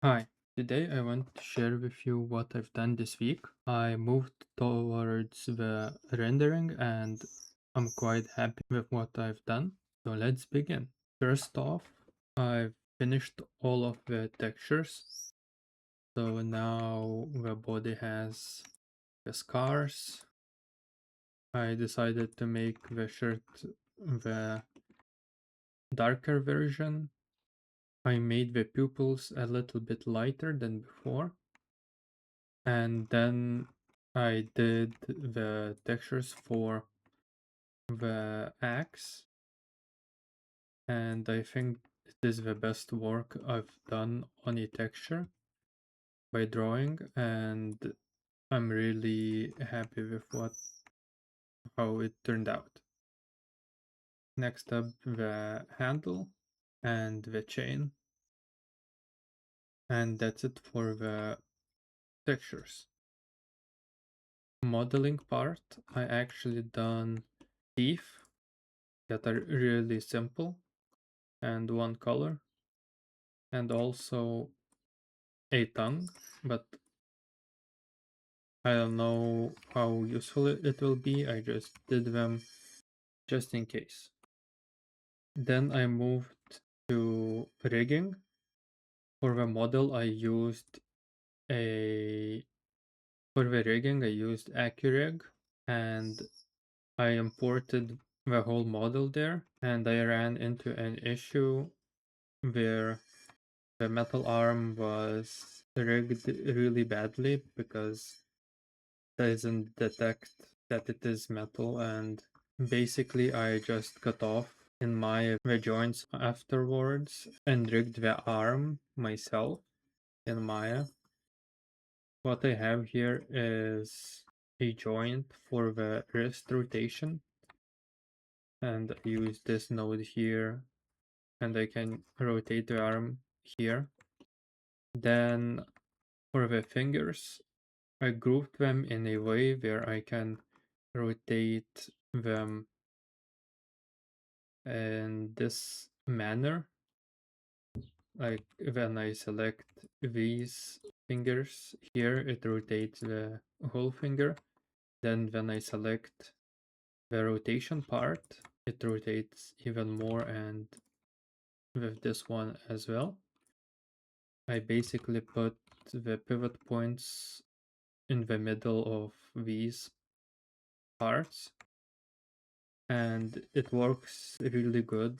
Hi, today I want to share with you what I've done this week. I moved towards the rendering and I'm quite happy with what I've done. So let's begin. First off, I've finished all of the textures. So now the body has the scars. I decided to make the shirt the darker version. I made the pupils a little bit lighter than before. And then I did the textures for the axe, and I think it is the best work I've done on a texture by drawing, and I'm really happy with how it turned out. Next up, the handle and the chain, and that's it for the textures. Modeling part, I actually done teeth that are really simple and one color, and also a tongue, but I don't know how useful it will be. I just did them just in case. Then I moved to rigging. For the model, I used a for the rigging I used Accurig, and I imported the whole model there, and I ran into an issue where the metal arm was rigged really badly because doesn't detect that it is metal, and basically I just cut off in my the joints afterwards and rigged the arm myself in Maya. What I have here is a joint for the wrist rotation, and I use this node here, and I can rotate the arm here. Then for the fingers, I grouped them in a way where I can rotate them in this manner. Like when I select these fingers here, it rotates the whole finger. Then when I select the rotation part, it rotates even more, and with this one as well. I basically put the pivot points in the middle of these parts, and it works really good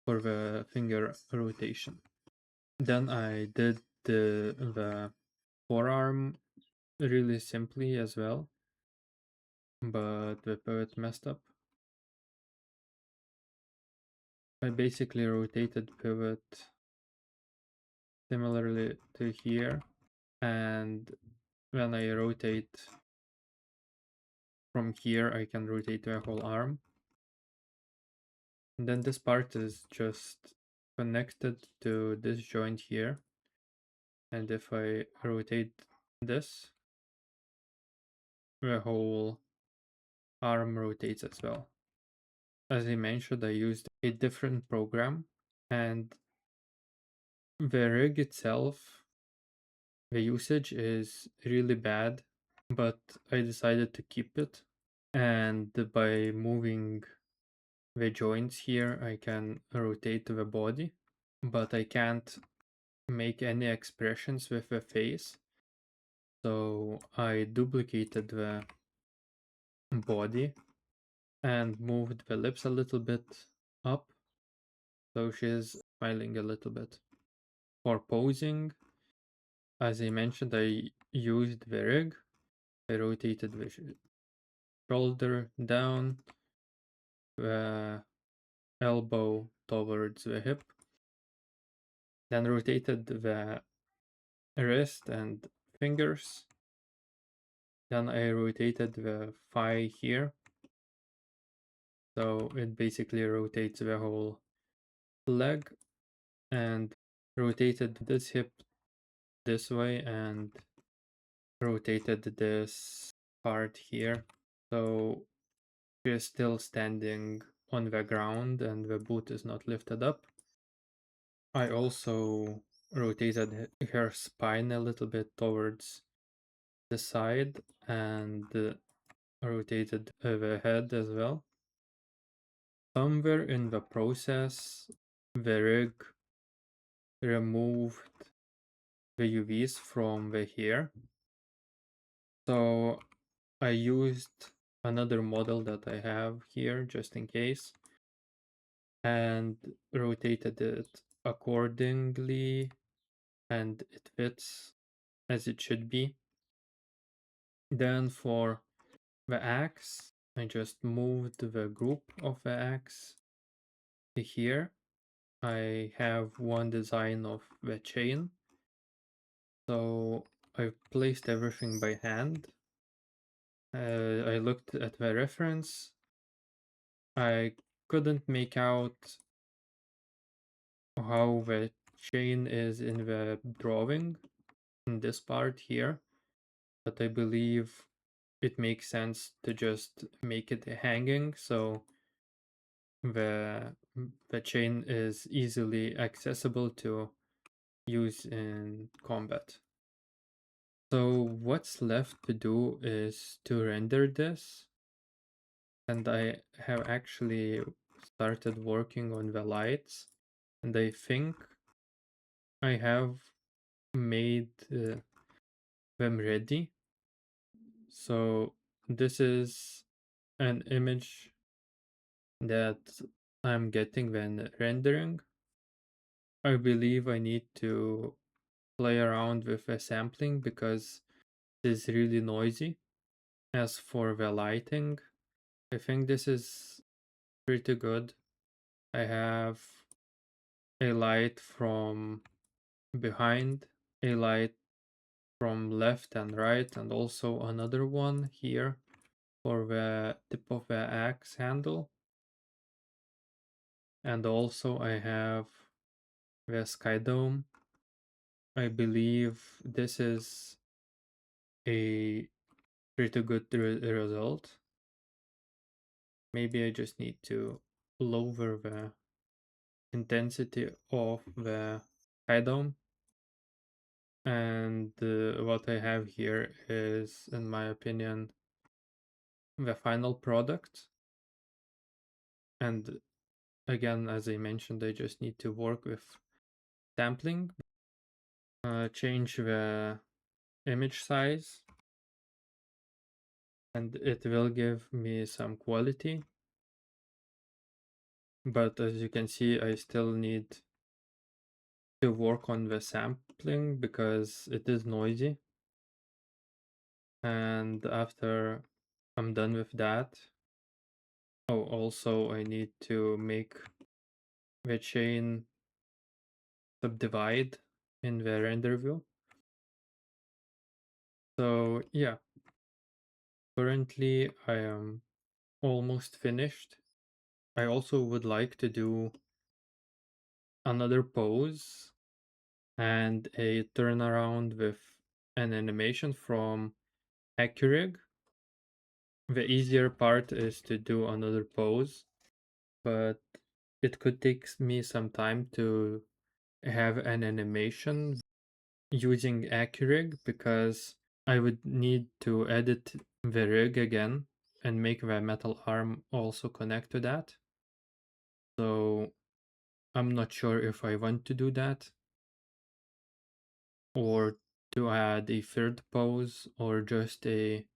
for the finger rotation. Then I did the forearm really simply as well, but the pivot messed up. I basically rotated pivot similarly to here, and when I rotate from here, I can rotate the whole arm. And then this part is just connected to this joint here, and if I rotate this, the whole arm rotates as well. As I mentioned, I used a different program, and the rig itself, the usage is really bad, but I decided to keep it. And by moving the joints here, I can rotate the body, but I can't make any expressions with the face. So I duplicated the body and moved the lips a little bit up, so she's smiling a little bit. For posing, as I mentioned, I used the rig. I rotated the shoulder down, the elbow towards the hip, then rotated the wrist and fingers. Then I rotated the thigh here, so it basically rotates the whole leg, and rotated this hip this way and rotated this part here. So she's still standing on the ground and the boot is not lifted up. I also rotated her spine a little bit towards the side and rotated the head as well. Somewhere in the process, the rig removed the UVs from the hair. So I used another model that I have here just in case and rotated it accordingly, and it fits as it should be. Then for the axe, I just moved the group of the axe to here. I have one design of the chain, so I placed everything by hand. I looked at the reference. I couldn't make out how the chain is in the drawing in this part here, but I believe it makes sense to just make it hanging so the the chain is easily accessible to use in combat. So what's left to do is to render this, and I have actually started working on the lights, and I think I have made them ready. So this is an image that I'm getting when rendering. I believe I need to play around with the sampling because it's really noisy. As for the lighting, I think this is pretty good. I have a light from behind, a light from left and right, and also another one here for the tip of the axe handle. And also I have the sky dome. I believe this is a pretty good result. Maybe I just need to lower the intensity of the sky dome. And what I have here is, in my opinion, the final product. And again, as I mentioned, I just need to work with sampling, change the image size, and it will give me some quality. But as you can see, I still need to work on the sampling because it is noisy. And after I'm done with that, oh, also I need to make the chain subdivide in the render view. So yeah, currently I am almost finished. I also would like to do another pose and a turnaround with an animation from Accurig. The easier part is to do another pose, but it could take me some time to have an animation using Accurig because I would need to edit the rig again and make the metal arm also connect to that. So I'm not sure if I want to do that or to add a third pose or just a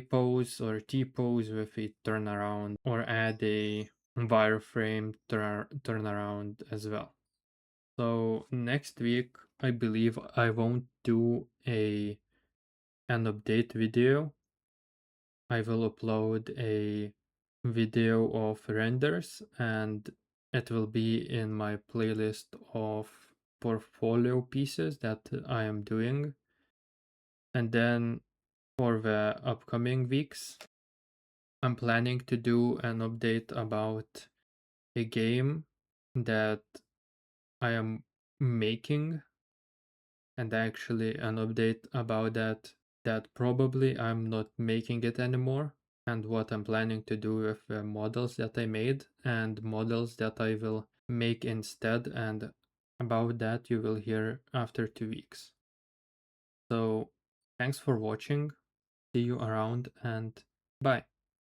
pose or T pose with a turnaround or add a wireframe turnaround as well. So next week I believe I won't do an update video. I will upload a video of renders and it will be in my playlist of portfolio pieces that I am doing. And then for the upcoming weeks, I'm planning to do an update about a game that I am making, and actually an update about that probably I'm not making it anymore, and what I'm planning to do with the models that I made and models that I will make instead, and About that, you will hear after 2 weeks. So, thanks for watching. See you around and bye.